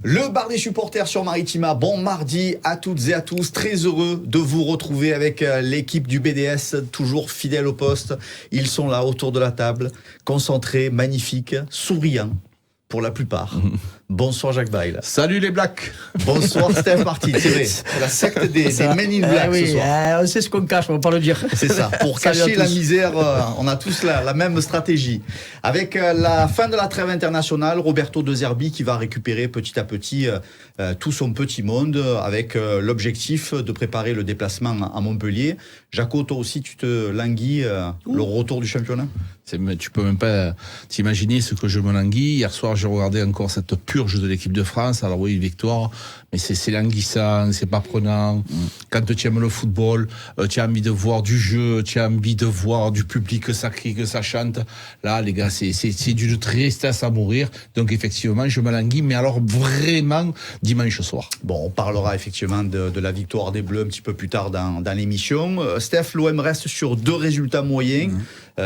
Le bar des supporters sur Maritima, bon mardi à toutes et à tous, très heureux de vous retrouver avec l'équipe du BDS, toujours fidèle au poste. Ils sont là autour de la table, concentrés, magnifiques, souriants pour la plupart. Bonsoir Jacques Bail. Salut les Blacks. Bonsoir Steph Martin, c'est vrai, c'est la secte des Men in Black ce soir. On sait ce qu'on cache, on va pas le dire. C'est ça, pour cacher la misère, on a tous la même stratégie. Avec la fin de la trêve internationale, Roberto De Zerbi qui va récupérer petit à petit tout son petit monde avec l'objectif de préparer le déplacement à Montpellier. Jaco, toi aussi tu te languis le retour du championnat? Tu peux même pas t'imaginer ce que je me languis. Hier soir, j'ai regardé encore cette purge de l'équipe de France. Alors oui, victoire, mais c'est languissant, c'est pas prenant. Quand tu aimes le football, tu as envie de voir du jeu, tu as envie de voir du public que ça crie, que ça chante. Là, les gars, c'est d'une tristesse à mourir. Donc effectivement, je me languis, mais alors vraiment dimanche soir. Bon, on parlera effectivement de la victoire des Bleus un petit peu plus tard dans l'émission. Steph, l'OM reste sur 2 résultats moyens.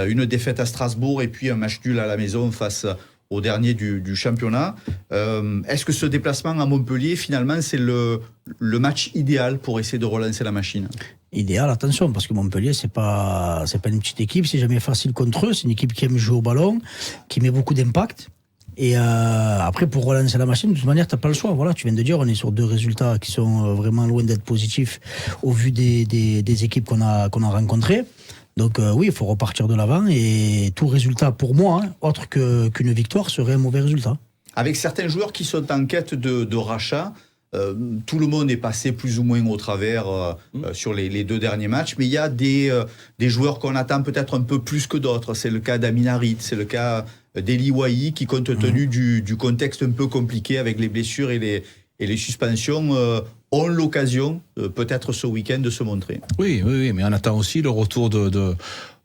Une défaite à Strasbourg et puis un match nul à la maison face au dernier du championnat. Est-ce que ce déplacement à Montpellier, finalement, c'est le match idéal pour essayer de relancer la machine? Idéal, attention, parce que Montpellier, c'est pas une petite équipe, c'est jamais facile contre eux. C'est une équipe qui aime jouer au ballon, qui met beaucoup d'impact. Et après, pour relancer la machine, de toute manière, t'as pas le choix. Voilà, tu viens de dire, on est sur 2 résultats qui sont vraiment loin d'être positifs au vu des équipes qu'on a rencontrées. Donc oui, il faut repartir de l'avant et tout résultat pour moi, autre qu'une victoire, serait un mauvais résultat. Avec certains joueurs qui sont en quête de rachat, tout le monde est passé plus ou moins au travers sur les 2 derniers matchs, mais il y a des joueurs qu'on attend peut-être un peu plus que d'autres. C'est le cas d'Amin Harit, c'est le cas d'Eli Wahi qui, compte tenu du contexte un peu compliqué avec les blessures et les suspensions, ont l'occasion, peut-être ce week-end, de se montrer. Oui, mais on attend aussi le retour de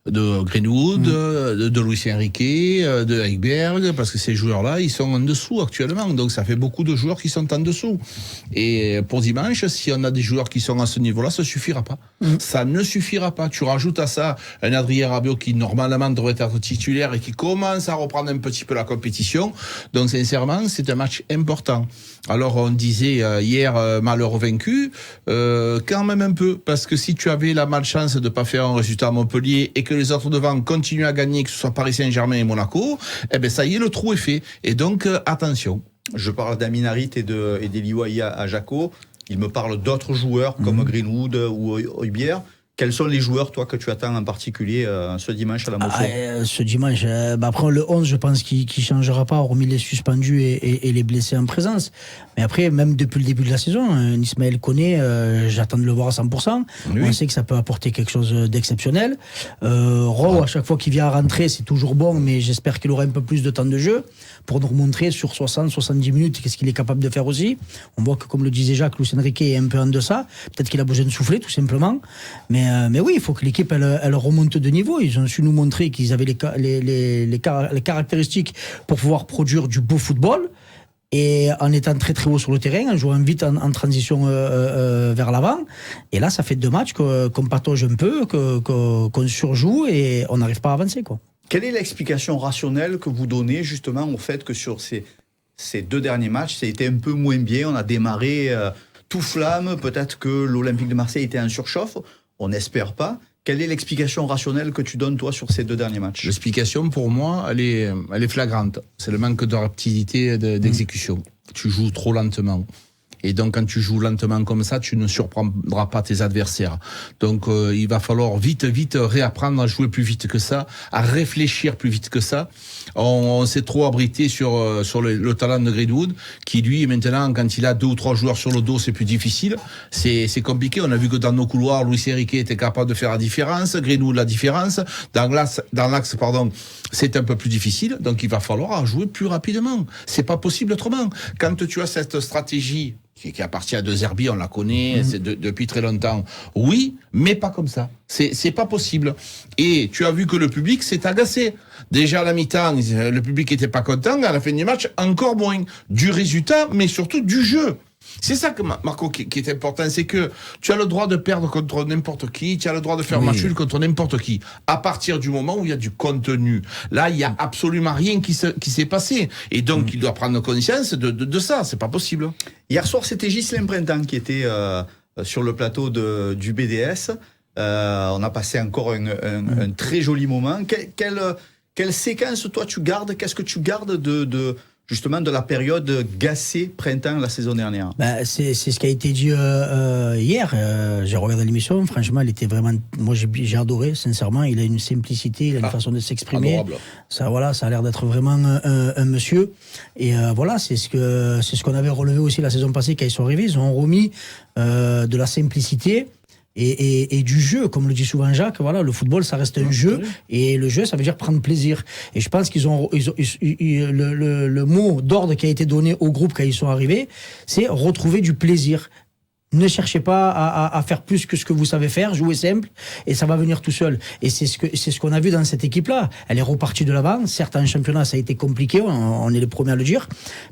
Greenwood, de Luis Enrique, de Ekberg, parce que ces joueurs-là, ils sont en dessous actuellement. Donc ça fait beaucoup de joueurs qui sont en dessous. Et pour dimanche, si on a des joueurs qui sont à ce niveau-là, ça suffira pas. Ça ne suffira pas. Tu rajoutes à ça un Adrien Rabiot qui normalement devrait être titulaire et qui commence à reprendre un petit peu la compétition. Donc sincèrement, c'est un match important. Alors on disait hier malheur vaincu, quand même un peu, parce que si tu avais la malchance de pas faire un résultat à Montpellier et que les autres devant continuent à gagner, que ce soit Paris Saint-Germain et Monaco, eh ben ça y est, le trou est fait. Et donc attention. Je parle d'Amin Harit et d'Eli Wahi à Jaco. Il me parle d'autres joueurs comme Greenwood ou Højbjerg. Quels sont les joueurs, toi, que tu attends en particulier ce dimanche à la Mosson? Ce dimanche, après le 11, je pense qu'il ne changera pas, hormis les suspendus et les blessés en présence. Mais après, même depuis le début de la saison, Ismaël Koné, j'attends de le voir à 100%. Oui. On sait que ça peut apporter quelque chose d'exceptionnel. Rowe, à chaque fois qu'il vient à rentrer, c'est toujours bon, mais j'espère qu'il aura un peu plus de temps de jeu pour nous montrer sur 60-70 minutes qu'est-ce qu'il est capable de faire aussi. On voit que, comme le disait Jacques, Luis Enrique est un peu en deçà. Peut-être qu'il a besoin de souffler, tout simplement. Mais oui, il faut que l'équipe elle remonte de niveau. Ils ont su nous montrer qu'ils avaient les caractéristiques pour pouvoir produire du beau football. Et en étant très très haut sur le terrain, en jouant vite en transition vers l'avant. Et là, ça fait 2 matchs qu'on patauge un peu, qu'on surjoue et on n'arrive pas à avancer, quoi. Quelle est l'explication rationnelle que vous donnez justement au fait que sur ces 2 derniers matchs, ça a été un peu moins bien? On a démarré tout flamme, peut-être que l'Olympique de Marseille était en surchauffe, on n'espère pas. Quelle est l'explication rationnelle que tu donnes, toi, sur ces 2 derniers matchs? L'explication, pour moi, elle est flagrante. C'est le manque de rapidité d'exécution. Tu joues trop lentement. Et donc, quand tu joues lentement comme ça, tu ne surprendras pas tes adversaires. Donc, il va falloir vite réapprendre à jouer plus vite que ça, à réfléchir plus vite que ça. On s'est trop abrité sur le talent de Greenwood, qui lui, maintenant, quand il a 2 ou 3 joueurs sur le dos, c'est plus difficile. C'est compliqué. On a vu que dans nos couloirs, Luis Enrique était capable de faire la différence, Greenwood la différence. Dans l'axe, c'est un peu plus difficile. Donc, il va falloir jouer plus rapidement. C'est pas possible autrement. Quand tu as cette stratégie qui appartient à De Zerbi, on la connaît depuis très longtemps. Oui, mais pas comme ça. C'est pas possible. Et tu as vu que le public s'est agacé. Déjà à la mi-temps, le public était pas content. À la fin du match, encore moins. Du résultat, mais surtout du jeu. C'est ça que Marco qui est important, c'est que tu as le droit de perdre contre n'importe qui, tu as le droit de faire match nul contre n'importe qui. À partir du moment où il y a du contenu, là il y a absolument rien qui s'est passé, et donc il doit prendre conscience de ça. C'est pas possible. Hier soir, c'était Ghislain Printemps qui était sur le plateau du BDS. On a passé encore un très joli moment. Quelle séquence toi tu gardes? Qu'est-ce que tu gardes justement de la période Gasset-Printemps la saison dernière? C'est ce qui a été dit hier. J'ai regardé l'émission. Franchement, il était vraiment. Moi, j'ai adoré, sincèrement. Il a une simplicité, il a une façon de s'exprimer. Adorable. Ça a l'air d'être vraiment un monsieur. Et voilà, c'est ce qu'on avait relevé aussi la saison passée quand ils sont arrivés. Ils ont remis de la simplicité. Et du jeu, comme le dit souvent Jacques, voilà, le football, ça reste un jeu, et le jeu, ça veut dire prendre plaisir. Et je pense qu'ils ont le mot d'ordre qui a été donné au groupe quand ils sont arrivés, c'est retrouver du plaisir. Ne cherchez pas à faire plus que ce que vous savez faire, jouez simple, et ça va venir tout seul. Et c'est ce qu'on a vu dans cette équipe-là. Elle est repartie de l'avant. Certes, en championnat, ça a été compliqué, on est les premiers à le dire,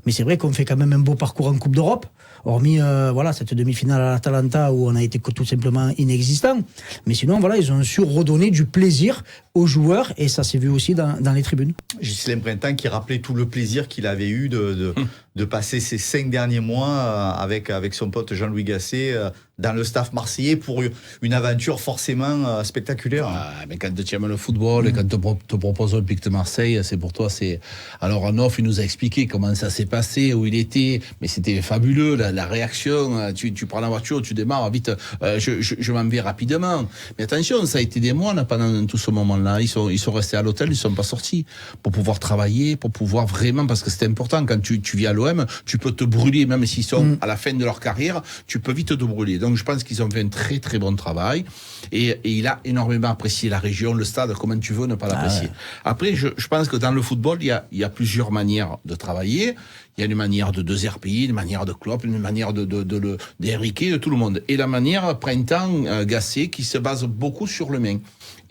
mais c'est vrai qu'on fait quand même un beau parcours en Coupe d'Europe, hormis voilà, cette demi-finale à l'Atalanta où on a été tout simplement inexistant. Mais sinon, voilà, ils ont su redonner du plaisir aux joueurs, et ça s'est vu aussi dans les tribunes. Ghislain Printemps qui rappelait tout le plaisir qu'il avait eu de passer ces 5 derniers mois avec son pote Jean-Louis Gasset dans le staff marseillais pour une aventure forcément spectaculaire. Mais quand tu aimes le football et quand te propose l'Olympique de Marseille, c'est pour toi, c'est... Alors Arnaud, il nous a expliqué comment ça s'est passé, où il était, mais c'était fabuleux, la réaction, tu prends la voiture, tu démarres, vite, je m'en vais rapidement. Mais attention, ça a été des mois pendant tout ce moment-là, ils sont restés à l'hôtel, ils ne sont pas sortis, pour pouvoir travailler, pour pouvoir vraiment, parce que c'est important, quand tu viens à l'OM, tu peux te brûler, même s'ils sont à la fin de leur carrière, tu peux vite te brûler. Donc je pense qu'ils ont fait un très très bon travail, et il a énormément apprécié la région, le stade, comment tu veux ne pas l'apprécier. Après, je pense que dans le football, il y a plusieurs manières de travailler. Il y a une manière de RPI, une manière de Klopp, une manière d'Henrique, de tout le monde. Et la manière Printemps Gasset qui se base beaucoup sur le main.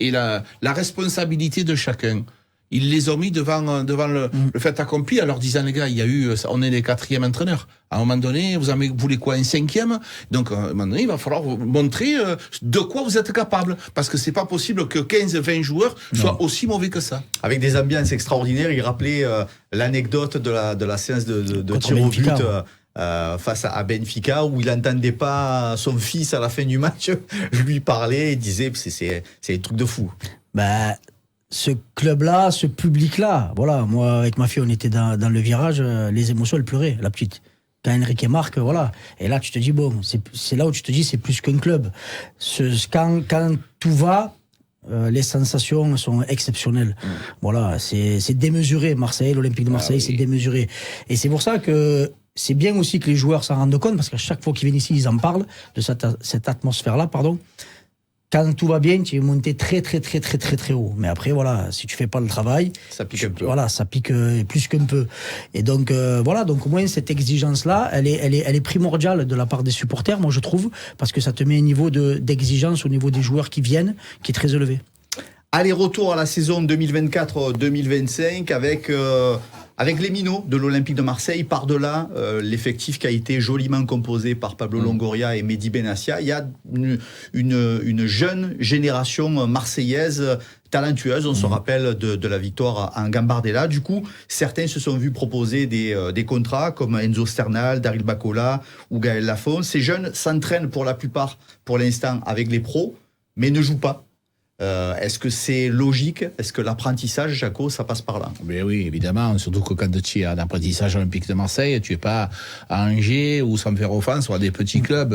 Et la responsabilité de chacun. Ils les ont mis devant le fait accompli en leur disant, les gars, on est les 4e entraîneurs. À un moment donné, vous voulez quoi, un 5e? Donc, à un moment donné, il va falloir vous montrer de quoi vous êtes capable. Parce que c'est pas possible que 15-20 joueurs soient aussi mauvais que ça. Avec des ambiances extraordinaires, il rappelait l'anecdote de la séance de tir au but face à Benfica, où il n'entendait pas son fils à la fin du match lui parler et disait, c'est un truc de fou. Ce club-là, ce public-là, voilà, moi avec ma fille, on était dans le virage, les émotions, elle pleurait, la petite. Quand Henrique marque, voilà. Et là, tu te dis, bon, c'est là où tu te dis, c'est plus qu'un club. Quand tout va, les sensations sont exceptionnelles. Voilà, c'est démesuré. Marseille, l'Olympique de Marseille, c'est démesuré. Et c'est pour ça que c'est bien aussi que les joueurs s'en rendent compte, parce qu'à chaque fois qu'ils viennent ici, ils en parlent de cette atmosphère-là, pardon. Quand tout va bien, tu es monté très très très très très très haut. Mais après, voilà, si tu fais pas le travail, ça pique un peu. Voilà, ça pique plus qu'un peu. Et donc voilà, donc au moins cette exigence-là, elle est primordiale de la part des supporters, moi je trouve, parce que ça te met un niveau d'exigence au niveau des joueurs qui viennent, qui est très élevé. Allez, retour à la saison 2024-2025 avec les minots de l'Olympique de Marseille. Par-delà l'effectif qui a été joliment composé par Pablo Longoria et Mehdi Benassia, il y a une jeune génération marseillaise talentueuse. On se rappelle de la victoire en Gambardella. Du coup, certains se sont vus proposer des contrats comme Enzo Sternal, Daryl Bacola ou Gaël Lafont. Ces jeunes s'entraînent pour la plupart, pour l'instant, avec les pros, mais ne jouent pas. Est-ce que c'est logique? Est-ce que l'apprentissage, Jaco, ça passe par là? Mais oui, évidemment, surtout que quand tu es à l'apprentissage olympique de Marseille, tu es pas à Angers ou, sans me faire offense, ou à des petits clubs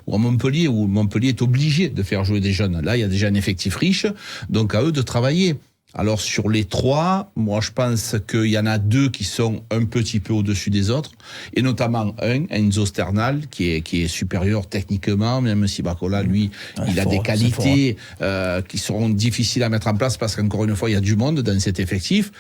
ou à Montpellier, où Montpellier est obligé de faire jouer des jeunes. Là, il y a déjà un effectif riche, donc à eux de travailler. Alors sur les 3, moi je pense qu'il y en a 2 qui sont un petit peu au-dessus des autres, et notamment Enzo Sternal, qui est supérieur techniquement, même si Bacola, lui, il a des qualités qui seront difficiles à mettre en place, parce qu'encore une fois, il y a du monde dans cet effectif.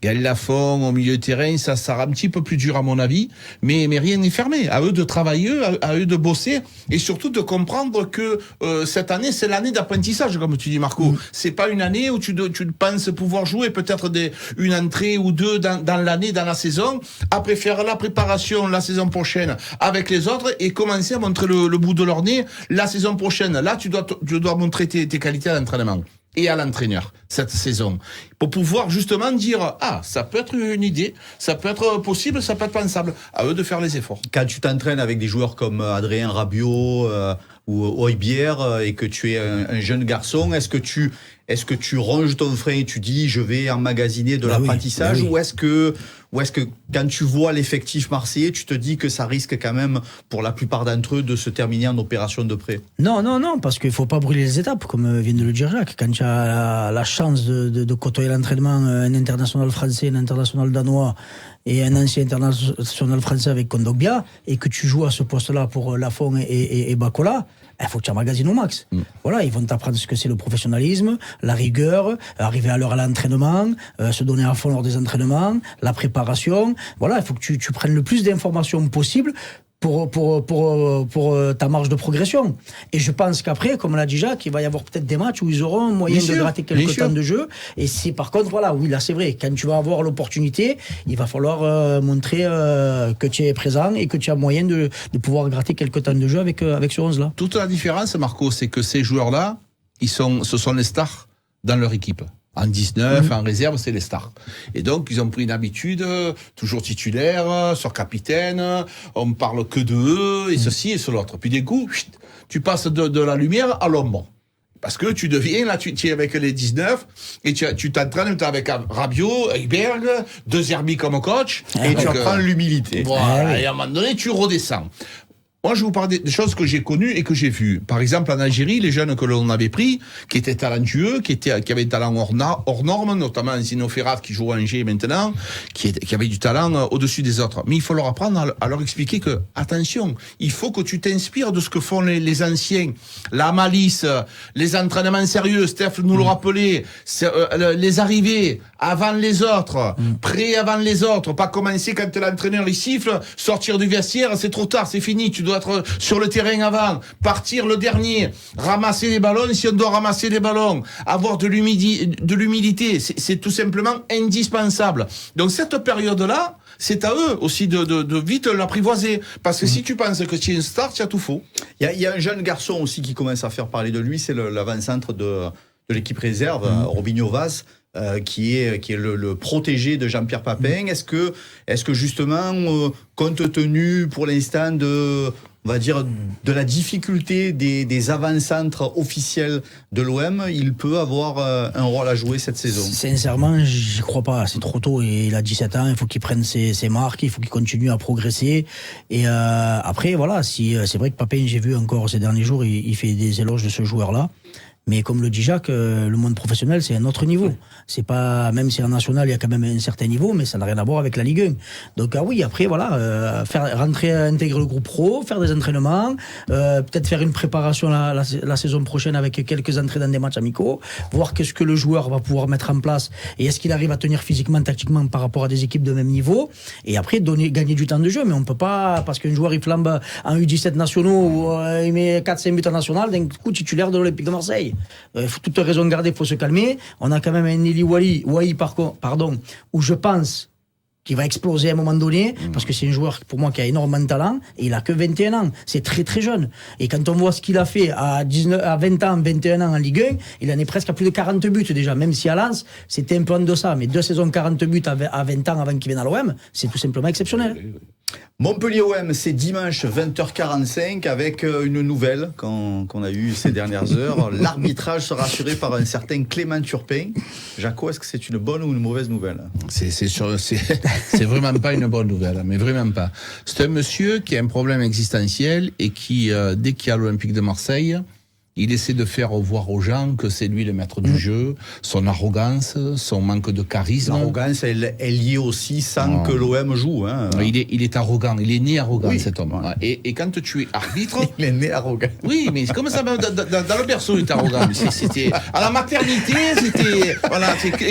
Gaël Lafont au milieu de terrain, ça sera un petit peu plus dur à mon avis, mais rien n'est fermé. À eux de travailler, à eux de bosser et surtout de comprendre que cette année, c'est l'année d'apprentissage, comme tu dis Marco. C'est pas une année où tu penses pouvoir jouer peut-être une entrée ou deux dans l'année, dans la saison, après faire la préparation la saison prochaine avec les autres et commencer à montrer le bout de leur nez la saison prochaine. Là, tu dois montrer tes qualités à l'entraînement et à l'entraîneur cette saison pour pouvoir justement dire ça peut être une idée, ça peut être possible, ça peut être pensable. À eux de faire les efforts. Quand tu t'entraînes avec des joueurs comme Adrien Rabiot ou Højbjerg et que tu es un jeune garçon, est-ce que tu ronges ton frein et tu dis je vais emmagasiner de l'apprentissage, ou est-ce que quand tu vois l'effectif marseillais, tu te dis que ça risque quand même pour la plupart d'entre eux de se terminer en opération de prêt? Non, parce qu'il faut pas brûler les étapes, comme vient de le dire Jacques. Quand tu as la chance de côtoyer l'entraînement, un international français, un international danois et un ancien international français avec Kondogbia, et que tu joues à ce poste-là pour Lafont et Bacola, il faut que tu emmagasines au max. Voilà, ils vont t'apprendre ce que c'est le professionnalisme, la rigueur, arriver à l'heure à l'entraînement, se donner à fond lors des entraînements, la préparation. Voilà, il faut que tu prennes le plus d'informations possible pour ta marge de progression. Et je pense qu'après, comme l'a dit Jacques, il va y avoir peut-être des matchs où ils auront moyen de gratter quelques temps de jeu. Et c'est par contre, voilà, oui, là c'est vrai, quand tu vas avoir l'opportunité, il va falloir montrer que tu es présent et que tu as moyen de pouvoir gratter quelques temps de jeu avec ce 11-là. Toute la différence, Marco, c'est que ces joueurs-là, ce sont les stars dans leur équipe. En 19, en réserve, c'est les stars. Et donc, ils ont pris une habitude, toujours titulaire, sur capitaine, on parle que de eux, et ceci et l'autre. Puis d'un coup, tu passes de la lumière à l'ombre. Parce que tu deviens, là, tu es avec les 19, et tu t'entraînes avec Rabiot, Højbjerg, De Zerbi comme coach, et tu apprends l'humilité. Voilà, et à un moment donné, tu redescends. Moi, je vous parle des choses que j'ai connues et que j'ai vues. Par exemple, en Algérie, les jeunes que l'on avait pris, qui étaient talentueux, qui avaient un talent hors norme, notamment Zino Ferrat, qui joue à Angers maintenant, qui avait du talent au-dessus des autres. Mais il faut leur apprendre à leur expliquer que, attention, il faut que tu t'inspires de ce que font les anciens. La malice, les entraînements sérieux, Steph nous le rappelait, les arrivées avant les autres, prêt avant les autres, pas commencer quand l'entraîneur il siffle, sortir du vestiaire, c'est trop tard, c'est fini, tu dois être sur le terrain avant, partir le dernier, ramasser les ballons si on doit ramasser les ballons, avoir de l'humilité, c'est tout simplement indispensable. Donc cette période-là, c'est à eux aussi de vite l'apprivoiser, parce que si tu penses que tu es une star, tu as tout faux. Il y a un jeune garçon aussi qui commence à faire parler de lui, c'est l'avant-centre de l'équipe réserve, Robinho Vaz. Qui est le protégé de Jean-Pierre Papin. Est-ce que justement, compte tenu pour l'instant de la difficulté des avant-centres officiels de l'OM, il peut avoir un rôle à jouer cette saison? Sincèrement, j'y crois pas. C'est trop tôt. Et il a 17 ans, il faut qu'il prenne ses marques, il faut qu'il continue à progresser. Et après, voilà, c'est vrai que Papin, j'ai vu encore ces derniers jours, il fait des éloges de ce joueur-là. Mais comme le dit Jacques, le monde professionnel, c'est un autre niveau. C'est pas, même si en national, il y a quand même un certain niveau, mais ça n'a rien à voir avec la Ligue 1. Donc, oui, après, voilà, intégrer le groupe pro, faire des entraînements, peut-être faire une préparation la saison prochaine avec quelques entrées dans des matchs amicaux, voir qu'est-ce que le joueur va pouvoir mettre en place et est-ce qu'il arrive à tenir physiquement, tactiquement par rapport à des équipes de même niveau. Et après, gagner du temps de jeu. Mais on peut pas, parce qu'un joueur, il flambe en U17 nationaux ou il met 4-5 buts en national, d'un coup, titulaire de l'Olympique de Marseille. Il faut toute raison garder, il faut se calmer. On a quand même un Eli Wahi, où je pense qu'il va exploser à un moment donné, parce que c'est un joueur pour moi qui a énormément de talent, et il a que 21 ans. C'est très très jeune. Et quand on voit ce qu'il a fait à 20 ans, 21 ans en Ligue 1, il en est presque à plus de 40 buts déjà, même si à Lens, c'était un peu en deçà. Mais 2 saisons 40 buts à 20 ans avant qu'il vienne à l'OM, c'est tout simplement exceptionnel. Montpellier-OM, c'est dimanche 20h45 avec une nouvelle qu'on a eue ces dernières heures. L'arbitrage sera assuré par un certain Clément Turpin. Jaco, est-ce que c'est une bonne ou une mauvaise nouvelle? C'est vraiment pas une bonne nouvelle, mais vraiment pas. C'est un monsieur qui a un problème existentiel et qui, dès qu'il y a l'Olympique de Marseille, Il essaie de faire voir aux gens que c'est lui le maître du jeu, son arrogance, son manque de charisme. L'arrogance, elle est liée aussi sans que l'OM joue. Hein. Il est arrogant, il est né arrogant, cet homme. Ouais. Et quand tu es arbitre... Il est né arrogant. Oui, mais comme ça, dans le berceau, il était arrogant. C'était, à la maternité,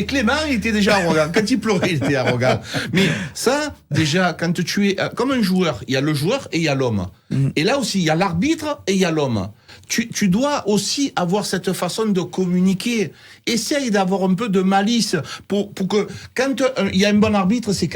Clément, il était déjà arrogant. Quand il pleurait, il était arrogant. Mais ça, déjà, quand tu es comme un joueur, il y a le joueur et il y a l'homme. Et là aussi, il y a l'arbitre et il y a l'homme. Tu dois aussi avoir cette façon de communiquer. Essaye d'avoir un peu de malice pour que quand il y a un bon arbitre, c'est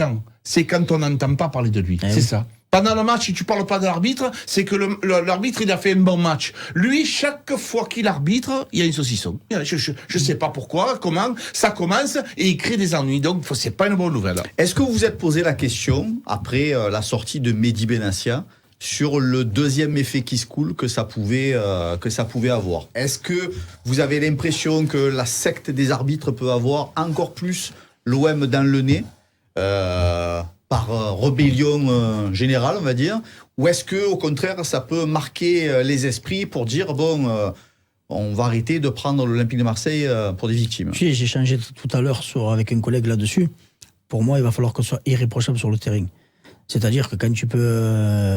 quand on n'entend pas parler de lui. C'est ça. Pendant le match, si tu parles pas de l'arbitre, c'est que l'arbitre, il a fait un bon match. Lui, chaque fois qu'il arbitre, il y a une saucisson. Je sais pas pourquoi, comment, ça commence et il crée des ennuis. Donc, c'est pas une bonne nouvelle. Est-ce que vous vous êtes posé la question, après la sortie de Mehdi Benassia, sur le deuxième effet qui se coule que ça pouvait avoir? Est-ce que vous avez l'impression que la secte des arbitres peut avoir encore plus l'OM dans le nez par rébellion générale, on va dire, ou est-ce que au contraire ça peut marquer les esprits pour dire on va arrêter de prendre l'Olympique de Marseille pour des victimes? J'ai échangé tout à l'heure avec un collègue là-dessus. Pour moi, il va falloir qu'on soit irréprochable sur le terrain. C'est-à-dire que quand tu peux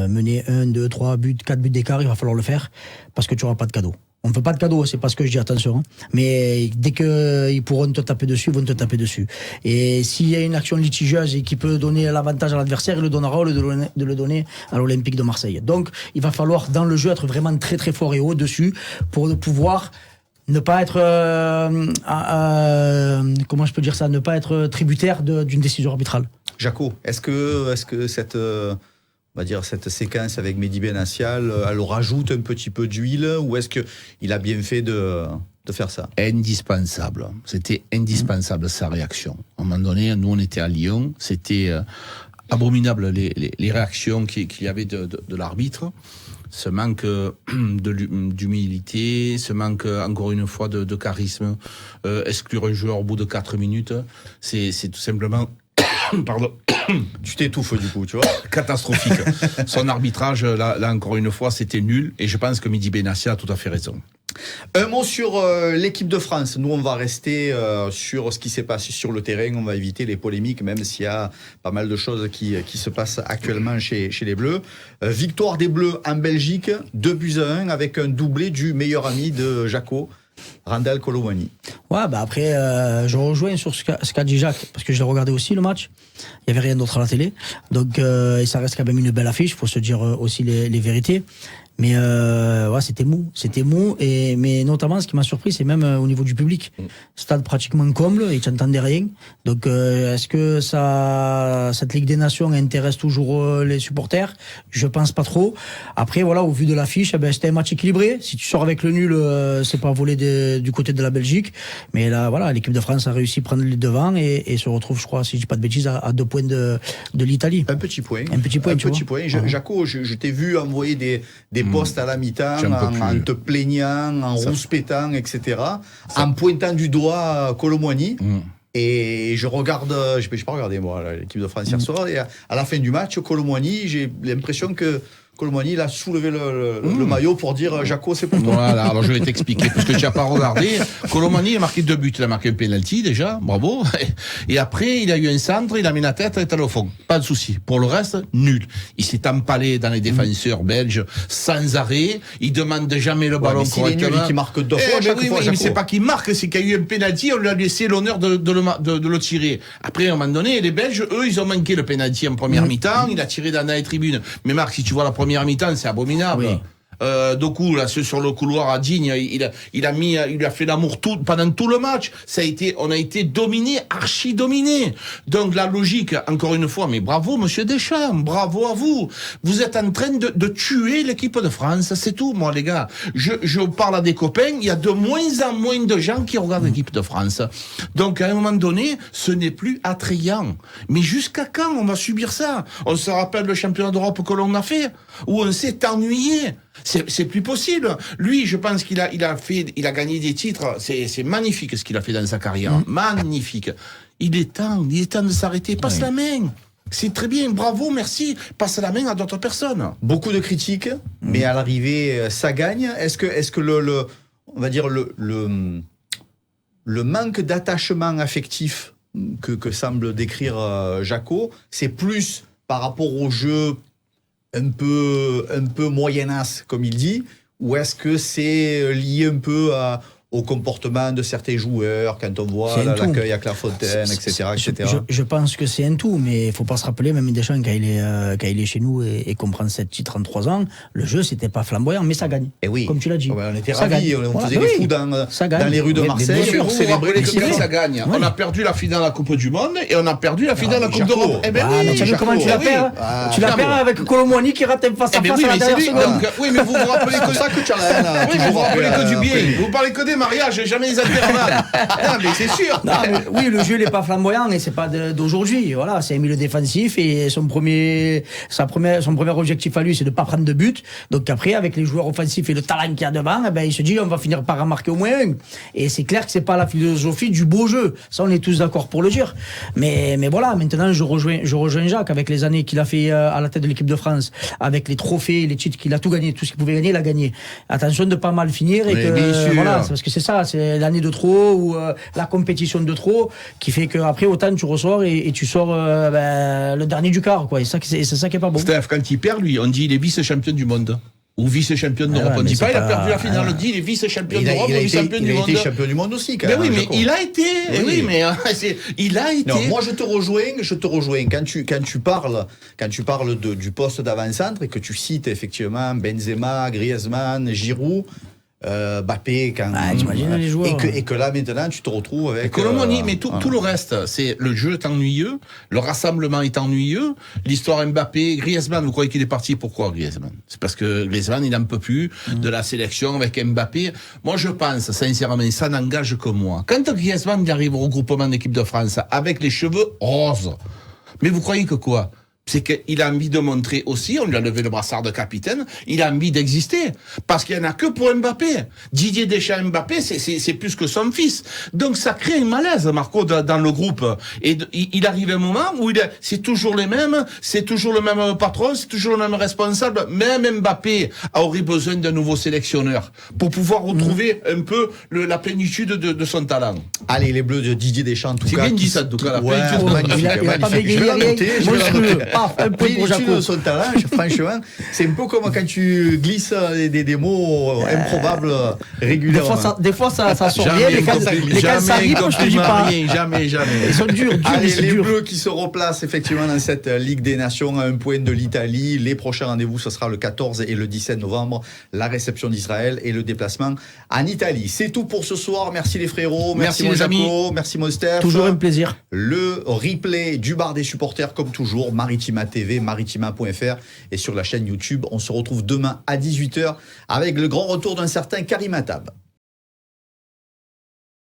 mener 1, 2, 3 buts, 4 buts d'écart, il va falloir le faire parce que tu n'auras pas de cadeau. On ne fait pas de cadeau, c'est pas ce que je dis, attention. Hein. Mais dès qu'ils pourront te taper dessus, ils vont te taper dessus. Et s'il y a une action litigieuse et qui peut donner l'avantage à l'adversaire, il le donnera au lieu de le donner à l'Olympique de Marseille. Donc, il va falloir dans le jeu être vraiment très très fort et haut dessus pour pouvoir ne pas être comment je peux dire ça, ne pas être tributaire d'une décision arbitrale. Jaco, est-ce que cette on va dire cette séquence avec Mehdi Benassia, elle rajoute un petit peu d'huile, ou est-ce que il a bien fait de faire ça? Indispensable. C'était indispensable sa réaction. À un moment donné, nous on était à Lyon, c'était abominable les réactions qu'il y avait de l'arbitre. Ce manque d'humilité, ce manque encore une fois de charisme, exclure un joueur au bout de 4 minutes, c'est tout simplement pardon. Tu t'étouffes du coup, tu vois. Catastrophique. Son arbitrage, là encore une fois, c'était nul, et je pense que Mehdi Benassia a tout à fait raison. Un mot sur l'équipe de France. Nous, on va rester sur ce qui s'est passé sur le terrain. On va éviter les polémiques, même s'il y a pas mal de choses qui se passent actuellement chez les Bleus. Victoire des Bleus en Belgique, 2-1, avec un doublé du meilleur ami de Jaco, Randal Kolo Muani. Ouais, après, je rejoins sur ce qu'a dit Jacques, parce que je l'ai regardé aussi le match. Il n'y avait rien d'autre à la télé. Donc, et ça reste quand même une belle affiche, il faut se dire aussi les vérités. Mais c'était mou, mais notamment ce qui m'a surpris, c'est même au niveau du public. Stade pratiquement comble, et tu n'entendais rien. Donc est-ce que cette Ligue des Nations intéresse toujours les supporters? Je pense pas trop. Après voilà, au vu de l'affiche, c'était un match équilibré. Si tu sors avec le nul, c'est pas volé du côté de la Belgique. Mais là voilà, l'équipe de France a réussi à prendre les devants et se retrouve, je crois, si je dis pas de bêtises, à 2 points de l'Italie. Un petit point. Jaco, je t'ai vu envoyer des poste à la mi-temps, en te plaignant, en rouspétant, etc., en pointant du doigt Kolo Muani. Et je regarde, je n'ai pas regardé moi l'équipe de France hier soir, et à la fin du match, Kolo Muani, j'ai l'impression que Kolo Muani, il a soulevé le maillot pour dire Jaco, c'est pour toi. Voilà, alors je vais t'expliquer, parce que tu n'as pas regardé. Kolo Muani a marqué 2 buts, il a marqué un penalty déjà, bravo. Et après, il a eu un centre, il a mis la tête, il est allé au fond. Pas de souci. Pour le reste, nul. Il s'est empalé dans les défenseurs belges sans arrêt. Il demande jamais le ballon correctement. C'est nul qui marque 2 fois chaque fois. Mais c'est pas qu'il marque, c'est qu'il y a eu un penalty, on lui a laissé l'honneur de le tirer. Après, à un moment donné, les Belges, eux, ils ont manqué le penalty en première mi-temps, il a tiré dans les tribunes. Mais Marc, si tu vois la première mi-temps, c'est abominable. Oui. Doku, là, sur le couloir à Digne, il a fait l'amour pendant tout le match. On a été dominé, archi dominé. Donc, la logique, encore une fois, mais bravo, monsieur Deschamps, bravo à vous. Vous êtes en train de tuer l'équipe de France, c'est tout, moi, les gars. Je parle à des copains, il y a de moins en moins de gens qui regardent l'équipe de France. Donc, à un moment donné, ce n'est plus attrayant. Mais jusqu'à quand on va subir ça? On se rappelle le championnat d'Europe que l'on a fait, où on s'est ennuyé. C'est plus possible. Lui, je pense qu'il a gagné des titres. C'est magnifique ce qu'il a fait dans sa carrière. Magnifique. Il est temps de s'arrêter. Passe la main. C'est très bien, bravo, merci. Passe la main à d'autres personnes. Beaucoup de critiques, mais à l'arrivée, ça gagne. Est-ce que on va dire le manque d'attachement affectif que semble décrire Jaco, c'est plus par rapport au jeu un peu moyenasse, comme il dit, ou est-ce que c'est lié un peu au comportement de certains joueurs, quand on voit l'accueil à Clairefontaine, etc. Je pense que c'est un tout, mais il faut pas se rappeler, même Deschamps, quand il est chez nous et qu'on prend 7 titres en 3 ans, le jeu, c'était pas flamboyant, mais ça gagne. Et oui. Comme tu l'as dit. Ouais, on était ravis, on faisait des fous dans les rues de Marseille. Mais vous vous rappelez que ça gagne. Oui. On a perdu la finale de la Coupe du Monde et on a perdu la finale de la Coupe d'Europe. Eh ben oui, tu as vu comment tu la perds? Tu la perds avec Colomboigny qui rate face à face à la dernière seconde. Oui, mais vous vous rappelez que ça que tu as. Oui, mais vous vous rappelez que du bien. Vous parlez que des mariages et jamais des intervalles. Non, mais c'est sûr. Non, mais oui, le jeu n'est pas flamboyant et c'est pas d'aujourd'hui. Voilà, c'est un milieu défensif et son premier objectif à lui, c'est de pas prendre de but. Donc après, avec les joueurs offensifs et le talent qu'il y a devant, eh ben, il se dit on va finir par en marquer au moins un. Et c'est clair que c'est pas la philosophie du beau jeu. Ça, on est tous d'accord pour le dire. Mais voilà, maintenant, je rejoins Jacques avec les années qu'il a fait à la tête de l'équipe de France, avec les trophées, les titres qu'il a tout gagné, tout ce qu'il pouvait gagner, il a gagné. Attention de pas mal finir et que voilà, parce que c'est ça, c'est l'année de trop ou la compétition de trop qui fait qu'après autant tu ressors et tu sors le dernier du quart, quoi. Et c'est ça qui est pas bon. Steph, quand il perd, lui, on dit il est vice-champion du monde. Ou vice-champion d'Europe. On ne dit pas il a perdu la finale, on dit il est vice-champion d'Europe ou vice-champion du monde. Il a été champion du monde aussi, quand même. Mais oui, mais il a été. Oui, mais il a été. Non, moi je te rejoins. Quand tu parles du poste d'avant-centre et que tu cites effectivement Benzema, Griezmann, Giroud, Mbappé, t'imagines les joueurs. Et que là maintenant tu te retrouves avec Colomboigny, mais tout le reste, c'est le jeu est ennuyeux, le rassemblement est ennuyeux, l'histoire Mbappé, Griezmann, vous croyez qu'il est parti? Pourquoi Griezmann? C'est parce que Griezmann il n'en peut plus de la sélection avec Mbappé. Moi je pense sincèrement, ça n'engage que moi. Quand Griezmann il arrive au regroupement d'équipe de France avec les cheveux roses, mais vous croyez que quoi? C'est qu'il a envie de montrer aussi, on lui a levé le brassard de capitaine, il a envie d'exister. Parce qu'il n'y en a que pour Mbappé. Didier Deschamps Mbappé, c'est plus que son fils. Donc ça crée un malaise, Marco, dans le groupe. Et il arrive un moment où c'est toujours les mêmes, c'est toujours le même patron, c'est toujours le même responsable. Même Mbappé aurait besoin d'un nouveau sélectionneur pour pouvoir retrouver un peu la plénitude de son talent. Allez, les Bleus de Didier Deschamps, en tout cas. C'est bien dit ça, en tout cas, la plénitude. Il a pas bégayé, je vais la noter. Un peu pour Jaco. Son talent, franchement, c'est un peu comme quand tu glisses des mots improbables régulièrement. Des fois, ça sort bien, mais quand ça arrive, je te dis pas. Jamais. Ils sont durs. Allez, les Bleus qui se replacent effectivement dans cette Ligue des Nations à un point de l'Italie. Les prochains rendez-vous, ce sera le 14 et le 17 novembre. La réception d'Israël et le déplacement en Italie. C'est tout pour ce soir. Merci les frérots. Merci mon Jaco. Merci mon Steph. Toujours un plaisir. Le replay du bar des supporters, comme toujours, Maritima TV, maritima.fr et sur la chaîne YouTube. On se retrouve demain à 18h avec le grand retour d'un certain Karim Attab.